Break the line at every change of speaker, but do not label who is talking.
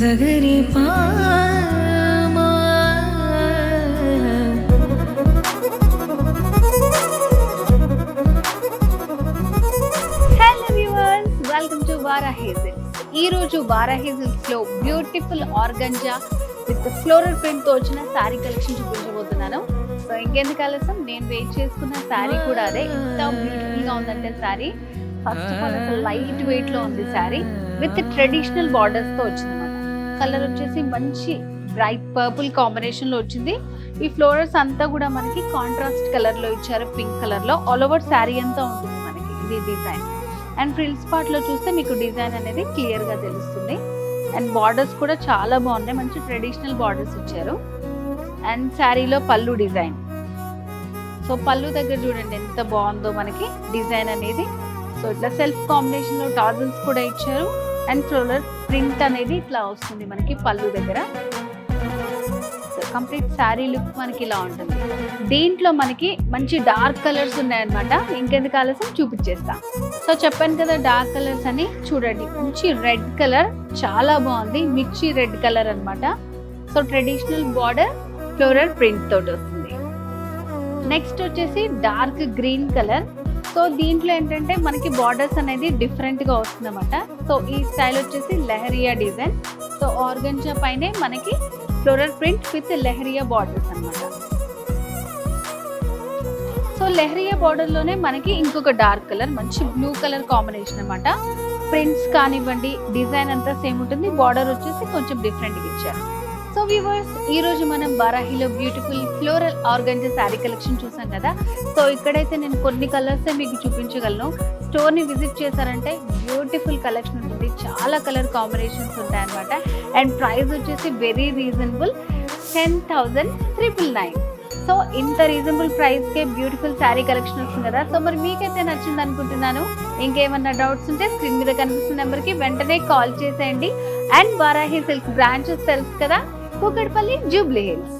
గగరి పామా.
Hello viewers, welcome to Varahi silks. ఈ రోజు వారాహి సిల్క్స్ లో beautiful organza with floral print తో వచ్చిన శారీ కలెక్షన్ చూపించబోతున్నాను. సో ఇంకెందుకు ఆలస్యం, నేను వెయిట్ చేసుకున్న శారీ కూడా అదే. ఎంత బ్యూటిఫుల్ గా ఉందంటే శారీ, ఫస్ట్ ఆఫ్ ఆల్ అసలు లైట్ వెయిట్ లో ఉంది శారీ విత్ ట్రెడిషనల్ బార్డర్స్ తో వచ్చిందన్నమాట. కలర్ వచ్చేసి మంచి బ్రైట్ పర్పుల్ కాంబినేషన్ లో వచ్చింది. ఈ ఫ్లోరల్స్ అంతా కూడా మనకి కాంట్రాస్ట్ కలర్ లో ఇచ్చారు, పింక్ కలర్ లో. ఆల్ ఓవర్ శారీ అంతా ఉంటుంది మనకి ఇది డిజైన్. అండ్ ఫ్రిల్స్ పార్ట్ లో చూస్తే మీకు డిజైన్ అనేది క్లియర్ గా తెలుస్తుంది. అండ్ బార్డర్స్ కూడా చాలా బాగున్నాయి, మంచి ట్రెడిషనల్ బార్డర్స్ ఇచ్చారు. అండ్ శారీలో పళ్ళు డిజైన్. సో పళ్ళు దగ్గర చూడండి ఎంత బాగుందో మనకి డిజైన్ అనేది. సో ఇట్లా సెల్ఫ్ కాంబినేషన్ లో టాజిల్స్ కూడా ఇచ్చారు. అండ్ ఫ్లోరల్ ప్రింట్ అనేది ఇట్లా వస్తుంది మనకి పళ్ళు దగ్గర. సో కంప్లీట్ శారీ లుక్ మనకి ఇలా ఉంటుంది. దీంట్లో మనకి మంచి డార్క్ కలర్స్ ఉన్నాయన్నమాట. ఇంకెందుకు ఆలస్యం చూపించేస్తా. సో చెప్పాను కదా డార్క్ కలర్స్ అని. చూడండి మంచి రెడ్ కలర్, చాలా బాగుంది. మిర్చి రెడ్ కలర్ అన్నమాట. So traditional border floral print తోటి వస్తుంది. నెక్స్ట్ వచ్చేసి డార్క్ గ్రీన్ కలర్. సో దీంట్లో ఏంటంటే మనకి బార్డర్స్ అనేది డిఫరెంట్ గా వస్తుంది అన్నమాట. సో ఈ స్టైల్ వచ్చేసి లెహరియా డిజైన్. సో ఆర్గంజా పైనే మనకి floral print with lehariya borders అన్నమాట. సో లెహరియా బార్డర్ లోనే మనకి ఇంకొక డార్క్ కలర్, మంచి బ్లూ కలర్ కాంబినేషన్ అన్నమాట. ప్రింట్స్ కానివ్వండి, డిజైన్ అంతా సేమ్ ఉంటుంది. బార్డర్ వచ్చేసి కొంచెం డిఫరెంట్ గా ఇచ్చారు. సో వ్యూవర్స్, ఈ రోజు మనం వారాహిలో beautiful floral organza sari collection చూసాం కదా. సో ఇక్కడైతే నేను కొన్ని కలర్సే మీకు చూపించగలను. స్టోర్ ని విజిట్ చేశారంటే బ్యూటిఫుల్ కలెక్షన్ ఉంటుంది, చాలా కలర్ కాంబినేషన్స్ ఉంటాయి అనమాట. అండ్ ప్రైస్ వచ్చేసి వెరీ రీజనబుల్, 10,999. సో ఇంత రీజనబుల్ ప్రైస్ కే బ్యూటిఫుల్ శారీ కలెక్షన్ వస్తుంది కదా. సో మరి మీకైతే నచ్చింది అనుకుంటున్నాను. ఇంకేమన్నా డౌట్స్ ఉంటే స్క్రీన్ మీద కనిపిస్తున్న నెంబర్కి వెంటనే కాల్ చేసేయండి. అండ్ వారాహి సిల్క్స్ బ్రాంచెస్ తెలుసు కదా, కూకట్పల్లి, జూబ్లీ హిల్స్.